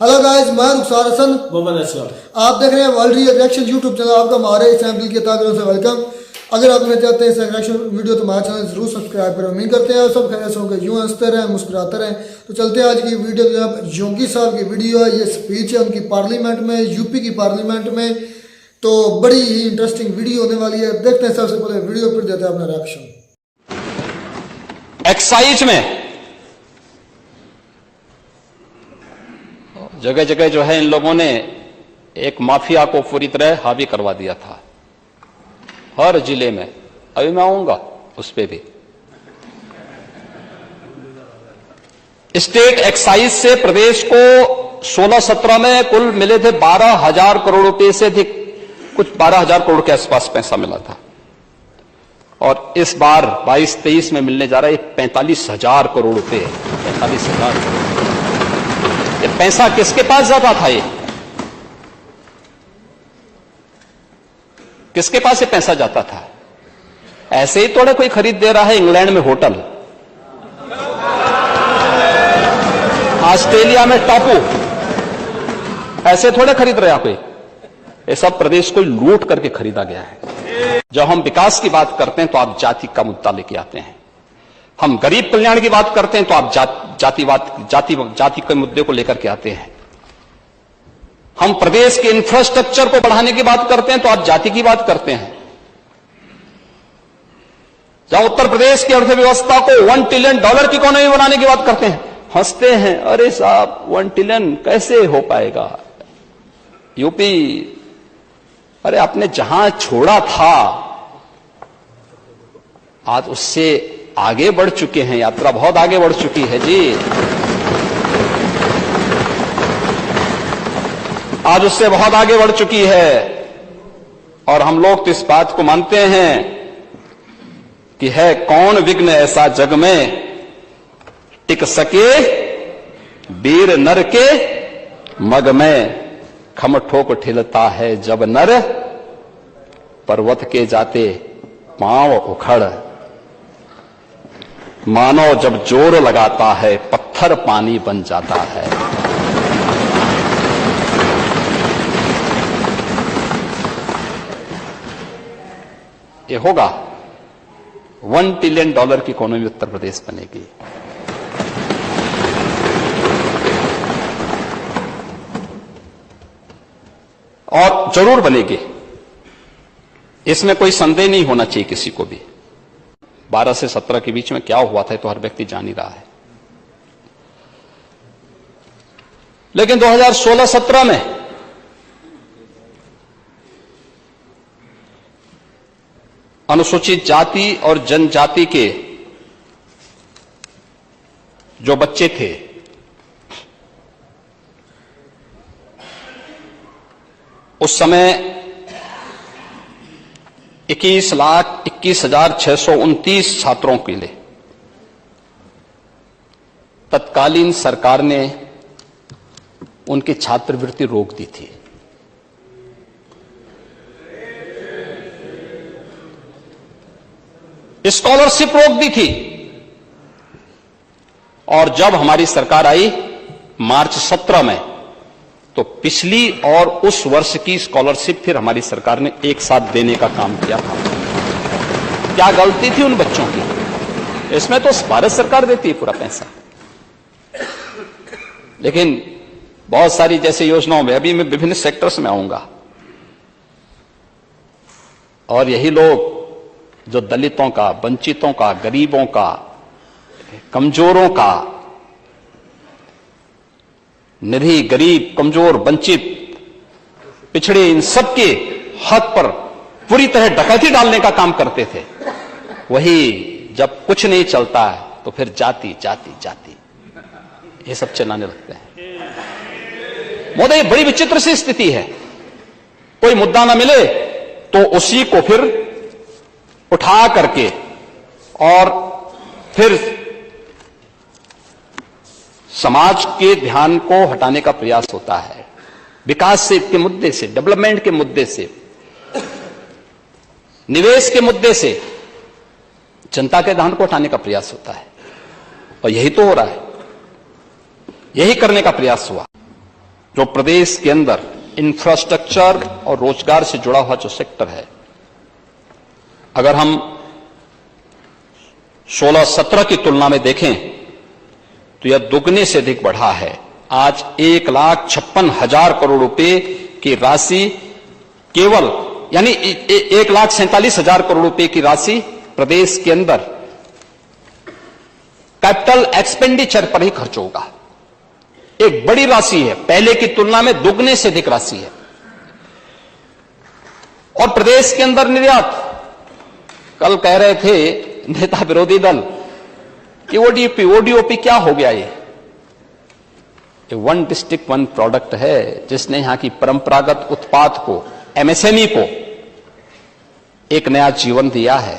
Hello guys, मैं रुखसार हसन मोहम्मद अशरफ। आप देख रहे हैं वर्ल्ड रिएक्शन यूट्यूब चैनल। आपका हमारे इस चैनल के ताक़िरों से वेलकम। अगर आप लेना चाहते हैं इस रिएक्शन वीडियो तो हमारा चैनल जरूर सब्सक्राइब करें। उम्मीद करते हैं सब खैर होंगे, यूँ हंसते रहें, मुस्कुराते रहें। तो चलते हैं आज की वीडियो की। अब योगी साहब की वीडियो है, ये स्पीच है उनकी पार्लियामेंट में, यूपी की पार्लियामेंट में। तो बड़ी ही इंटरेस्टिंग वीडियो होने वाली है। देखते हैं सबसे पहले वीडियो, फिर देते हैं अपना रिएक्शन। एक्साइज में जगह जगह जो है इन लोगों ने एक माफिया को पूरी तरह हावी करवा दिया था हर जिले में। अभी मैं आऊंगा उस पे भी। स्टेट एक्साइज से प्रदेश को 16-17 में कुल मिले थे 12,000 करोड़ रुपए से अधिक, कुछ 12,000 करोड़ के आसपास पैसा मिला था। और इस बार 22-23 में मिलने जा रहा है 45,000 करोड़ रुपए। 45,000 करोड़। ये पैसा किसके पास जाता था? ये किसके पास ये पैसा जाता था? ऐसे ही थोड़ा कोई खरीद दे रहा है इंग्लैंड में होटल, ऑस्ट्रेलिया में टापू, ऐसे थोड़े खरीद रहा कोई। ये सब प्रदेश को लूट करके खरीदा गया है। जब हम विकास की बात करते हैं तो आप जाति का मुद्दा लेके आते हैं। हम गरीब कल्याण की बात करते हैं तो आप जाति के मुद्दे को लेकर के आते हैं। हम प्रदेश के इंफ्रास्ट्रक्चर को बढ़ाने की बात करते हैं तो आप जाति की बात करते हैं। जब उत्तर प्रदेश की अर्थव्यवस्था को $1 ट्रिलियन की इकोनॉमी बनाने की बात करते हैं, हंसते हैं। अरे साहब, 1 ट्रिलियन कैसे हो पाएगा? यूपी, अरे आपने जहां छोड़ा था आज उससे आगे बढ़ चुके हैं। यात्रा बहुत आगे बढ़ चुकी है जी। आज उससे बहुत आगे बढ़ चुकी है। और हम लोग तो इस बात को मानते हैं कि है कौन विघ्न ऐसा जग में टिक सके वीर नर के मग में। खम ठोक ठिलता है जब नर पर्वत के जाते पांव उखड़। मानो जब जोर लगाता है पत्थर पानी बन जाता है। ये होगा $1 ट्रिलियन की इकोनॉमी उत्तर प्रदेश बनेगी। और जरूर बनेगी, इसमें कोई संदेह नहीं होना चाहिए किसी को भी। 12 से 17 के बीच में क्या हुआ था तो हर व्यक्ति जान ही रहा है। लेकिन 2016-17 में अनुसूचित जाति और जनजाति के जो बच्चे थे, उस समय 21,21,629 छात्रों के लिए तत्कालीन सरकार ने उनकी छात्रवृत्ति रोक दी थी। स्कॉलरशिप रोक दी थी। और जब हमारी सरकार आई मार्च 17 में, तो पिछली और उस वर्ष की स्कॉलरशिप फिर हमारी सरकार ने एक साथ देने का काम किया था। क्या गलती थी उन बच्चों की? इसमें तो भारत सरकार देती है पूरा पैसा। लेकिन बहुत सारी जैसे योजनाओं में, अभी मैं विभिन्न सेक्टर्स में आऊंगा, और यही लोग जो दलितों का, वंचितों का, गरीबों का, कमजोरों का, निरी, गरीब, कमजोर, वंचित, पिछड़े, इन सबके हक पर पूरी तरह डकैती डालने का काम करते थे, वही जब कुछ नहीं चलता है तो फिर जाति जाति जाति ये सब चलाने लगते हैं। मोदी, बड़ी विचित्र सी स्थिति है। कोई मुद्दा ना मिले तो उसी को फिर उठा करके और फिर समाज के ध्यान को हटाने का प्रयास होता है। विकास से के मुद्दे से, डेवलपमेंट के मुद्दे से, निवेश के मुद्दे से जनता के ध्यान को हटाने का प्रयास होता है। और यही तो हो रहा है, यही करने का प्रयास हुआ। जो प्रदेश के अंदर इंफ्रास्ट्रक्चर और रोजगार से जुड़ा हुआ जो सेक्टर है, अगर हम 16-17 की तुलना में देखें तो यह दुगने से अधिक बढ़ा है। आज 1,56,000 करोड़ रुपए की राशि केवल यानी 1,47,000 करोड़ रुपए की राशि प्रदेश के अंदर कैपिटल एक्सपेंडिचर पर ही खर्च होगा। एक बड़ी राशि है, पहले की तुलना में दुगने से अधिक राशि है। और प्रदेश के अंदर निर्यात, कल कह रहे थे नेता विरोधी दल कि ओडीओपी क्या हो गया? ये वन डिस्ट्रिक्ट वन प्रोडक्ट है, जिसने यहां की परंपरागत उत्पाद को, एमएसएमई को एक नया जीवन दिया है।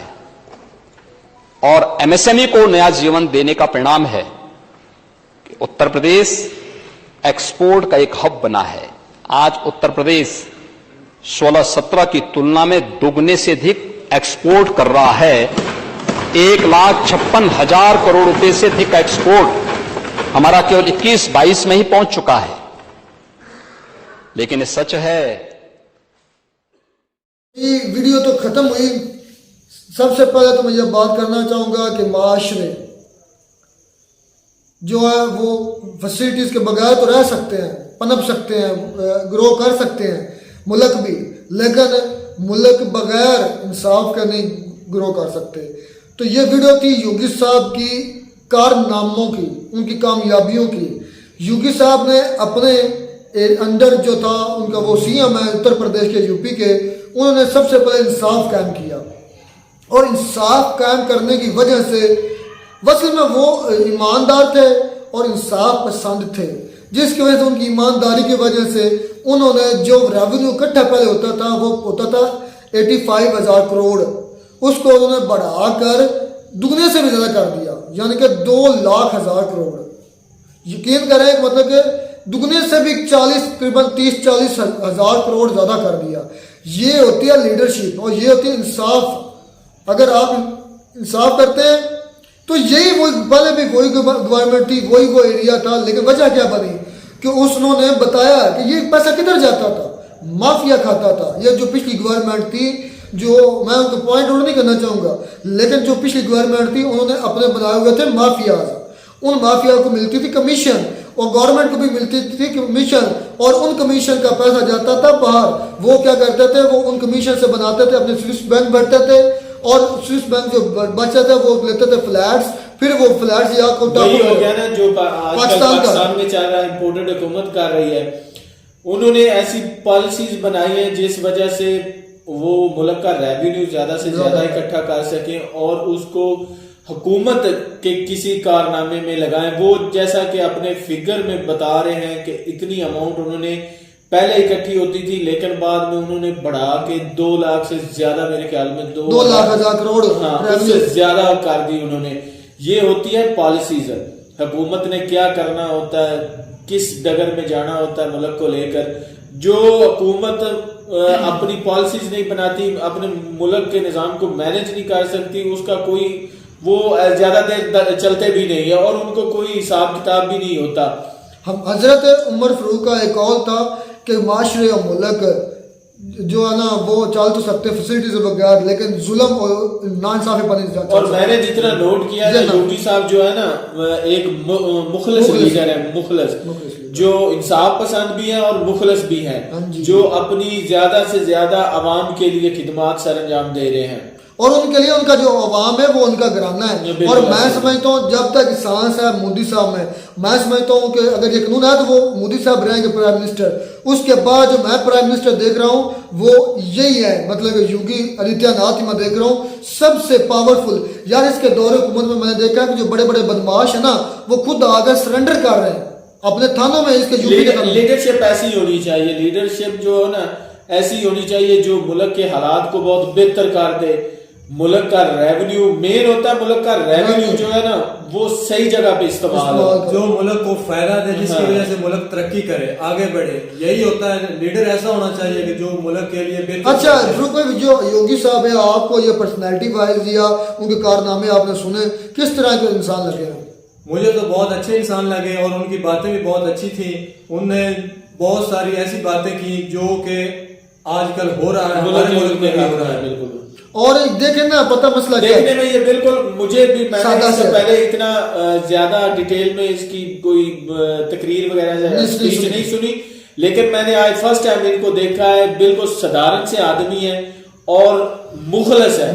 और एमएसएमई को नया जीवन देने का परिणाम है कि उत्तर प्रदेश एक्सपोर्ट का एक हब बना है। आज उत्तर प्रदेश 16-17 की तुलना में दुगने से अधिक एक्सपोर्ट कर रहा है। 1,56,000 करोड़ रुपए से अधिक एक्सपोर्ट हमारा केवल 21-22 में ही पहुंच चुका है। लेकिन ये सच है। ये वीडियो तो खत्म हुई। सबसे पहले तो मैं ये बात करना चाहूंगा कि माशरे जो है वो फैसिलिटीज के बगैर तो रह सकते हैं, पनप सकते हैं, ग्रो कर सकते हैं मुल्क भी, लेकिन मुल्क बगैर इंसाफ का नहीं ग्रो कर सकते। तो ये वीडियो थी योगी साहब की कारनामों की, उनकी कामयाबियों की। योगी साहब ने अपने अंडर जो था उनका वो सीएम है उत्तर प्रदेश के, यूपी के, उन्होंने सबसे पहले इंसाफ कायम किया। और इंसाफ कायम करने की वजह से वसल में वो ईमानदार थे और इंसाफ पसंद थे, जिसकी वजह से उनकी ईमानदारी की वजह से उन्होंने जो रेवेन्यू इकट्ठा पहले होता था वो होता था 85,000 करोड़, उसको उन्होंने बढ़ाकर दुगने से भी ज़्यादा कर दिया, यानी कि 2,00,000 करोड़। यकीन करें, मतलब कि दुगने से भी 40, करीबन 30-40 हज़ार करोड़ ज़्यादा कर दिया। ये होती है लीडरशिप और ये होती है इंसाफ। अगर आप इंसाफ करते हैं तो यही वो पहले भी वही गवर्नमेंट थी, वही वो एरिया था, लेकिन वजह क्या बनी कि उसने बताया कि ये पैसा किधर जाता था, माफिया खाता था। ये जो पिछली गवर्नमेंट थी, जो मैं उनको पॉइंट आउट नहीं करना चाहूँगा, लेकिन जो पिछली गवर्नमेंट थी उन्होंने अपने बनाए हुए थे माफियाज। उन माफिया को मिलती थी कमीशन और गवर्नमेंट को भी मिलती थी कमीशन, और उन कमीशन का पैसा जाता था बाहर। वो क्या करते थे, वो उन कमीशन से बनाते थे, अपने स्विस बैंक बैठते थे और स्विस बैंक जो बचे थे वो लेते थे फ्लैट्स, फिर वो फ्लैट्स या को हो गया ना जो पाकिस्तान में चल रहा है, इम्पोर्टेड हुकूमत कर रही है। उन्होंने ऐसी पॉलिसीज बनाई है जिस वजह से वो मुल्क का रेवेन्यू ज्यादा से ज्यादा इकट्ठा कर सके और उसको हुकूमत के किसी कारनामे में लगाएं। वो जैसा कि अपने फिगर में बता रहे हैं कि इतनी अमाउंट उन्होंने पहले इकट्ठी होती थी, लेकिन बाद में उन्होंने बढ़ा के 2 लाख से ज्यादा, मेरे ख्याल में 2,00,000 करोड़, हाँ, उससे ज्यादा कर दी उन्होंने। ये होती है पॉलिसीज। हुकूमत ने क्या करना होता है, किस डगर में जाना होता है मुल्क को लेकर। जो हुकूमत अपनी पॉलिसीज नहीं बनाती, अपने मुल्क के निजाम को मैनेज नहीं कर सकती, उसका कोई वो ज्यादा देर चलते भी नहीं है और उनको कोई हिसाब किताब भी नहीं होता। हम हजरत उमर फारूक का एक कौल था कि माशरे और मुल्क जो है ना वो चल तो सकते फैसिलिटीज बगैर, लेकिन जुल्म और नाइंसाफी पर नहीं। और मैंने जितना नोट किया है, योगी साहब जो है ना एक मुखलिस लीडर है, मुखलिस जो इंसाफ पसंद भी है और मुखलिस भी है, जो अपनी ज्यादा से ज्यादा आवाम के लिए खिदमात सरंजाम दे रहे हैं और उनके लिए उनका जो अवाम है वो उनका घराना है। और मैं समझता हूँ जब तक सांस है मोदी साहब में, मैं समझता हूँ कि अगर ये कानून है तो वो मोदी साहब रहेंगे प्राइम मिनिस्टर। उसके बाद जो मैं प्राइम मिनिस्टर देख रहा हूँ वो यही है, मतलब योगी आदित्यनाथ मैं देख रहा हूँ सबसे पावरफुल। यार इसके दौरे हुकूमत में मैंने देखा कि जो बड़े बड़े बदमाश है ना वो खुद आकर सरेंडर कर रहे हैं अपने थानों में। इसके लीडरशिप ऐसी होनी चाहिए, लीडरशिप जो है ना ऐसी होनी चाहिए जो मुल्क के हालात को बहुत बेहतर कर दे। मुल्क का रेवेन्यू मेन होता है, मुल्क का रेवेन्यू जो है ना वो सही जगह पे इस्तेमाल हो, जो मुल्क को फायदा दे, जिसकी वजह से मुल्क तरक्की करे, आगे बढ़े। यही होता है, लीडर ऐसा होना चाहिए कि जो मुल्क के लिए बेहतर। अच्छा ध्रुव, जो योगी साहब है आपको ये पर्सनैलिटी वाइज या उनके कारनामे आपने सुने, किस तरह के इंसान लगे हैं? मुझे तो बहुत अच्छे इंसान लगे और उनकी बातें भी बहुत अच्छी थी। उनने बहुत सारी ऐसी बातें की जो कि आजकल हो रहा है, हमारे मुल्क में भी हो रहा है। बिल्कुल। और देखें ना, पता मसला क्या देखने है, में ये बिल्कुल, मुझे भी, मैंने सादा इससे से पहले इतना ज्यादा डिटेल में इसकी कोई तकरीर वगैरह स्पीच नहीं सुनी, लेकिन मैंने आज फर्स्ट टाइम इनको देखा है। बिल्कुल साधारण से आदमी है और मुखलस है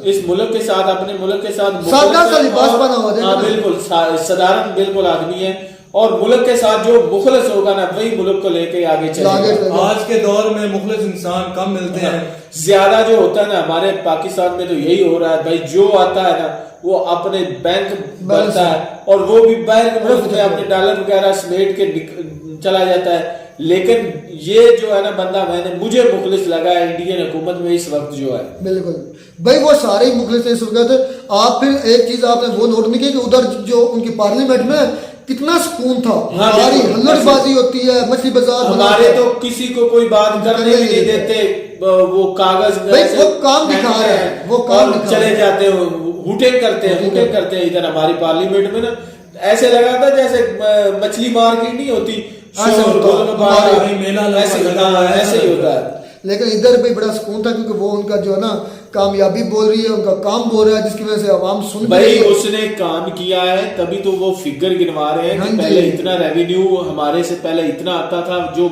इस मुल्क के साथ, अपने मुल्क के साथ सादा सा लिबास पहना हुआ है। हाँ बिल्कुल साधारण बिल्कुल आदमी है, और मुल्क के साथ जो मुखलस होगा ना, वही मुल्क को लेके आगे चलेगा। आज के दौर में मुखलिस इंसान कम मिलते हैं, ज्यादा जो होता है ना हमारे पाकिस्तान में, तो यही हो रहा है भाई। जो आता है ना वो अपने बैंक भरता है, और वो भी बैंक मुल्क में अपने डॉलर वगैरह समेट के चला जाता है। लेकिन ये जो है ना बंदा, मुझे मुखलिस लगा है इंडियन हुकूमत में इस वक्त जो है। बिल्कुल भाई, वो सारे ही मुखलिस इस वक्त। आप फिर एक चीज आपने वो नोट नहीं की कि उधर जो उनकी पार्लियामेंट में कितना सुकून था। हाँ, हमारी हल्लड़बाजी होती है, मछली बाजार हमारे तो किसी को कोई बात करने भी नहीं देते, वो कागज वो काम दिखा रहे हैं, वो काम चले जाते हैं, हुटिंग करते हैं इधर हमारी पार्लियामेंट में ना। ऐसे लगा था जैसे मछली मार्केट नहीं होती, ऐसे ही होता है। लेकिन इधर भी बड़ा सुकून था, क्योंकि वो उनका जो है ना कामयाबी बोल रही है, उनका काम बोल रहा है, जिसकी वजह से आवाम सुन भाई। उसने काम किया है तभी तो वो फिगर गिनवा रहे हैं कि पहले इतना रेवेन्यू हमारे से पहले इतना आता था, जो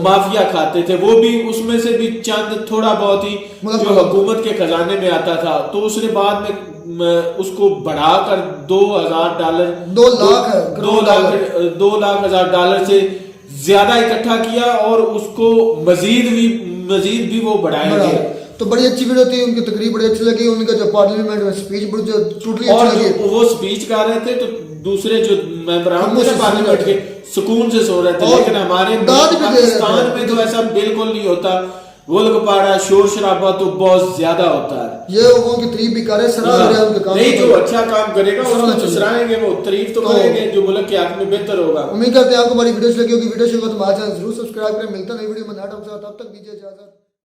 माफिया खाते थे, वो भी उसमें से भी चंद थोड़ा बहुत ही जो हुकूमत के खजाने में आता था। तो उसने बाद में उसको बढ़ाकर $2,000 2 लाख हजार डॉलर से ज्यादा इकट्ठा किया, और उसको मजीद भी वो बढ़ाया गया। तो बड़ी अच्छी वीडियो थी, उनकी तकरीर बड़ी अच्छी लगी, उनका जो पार्लियामेंट में स्पीच बड़ी जो टोटली अच्छी लगी। वो स्पीच कर रहे थे तो दूसरे जो मेंबरान थे पार्लियामेंट के सुकून से सो रहे थे, लेकिन हमारे पाकिस्तान में तो ऐसा बिल्कुल नहीं होता। गुलगपाड़ा शोर शराबा तो बहुत ज्यादा होता है। ये लोगों की तारीफ भी करे, सराह रहे हैं उनके काम। नहीं, जो अच्छा काम करेगा उसको तो सराहेंगे, वो तारीफ तो करेंगे जो मुल्क के हक में बेहतर होगा। उम्मीद करते हैं आपको हमारी वीडियो लगी होगी। वीडियो शुरू तो हमारे चैनल जरूर सब्सक्राइब करें। मिलता है नई वीडियो में, तब तक दीजिए इजाजत।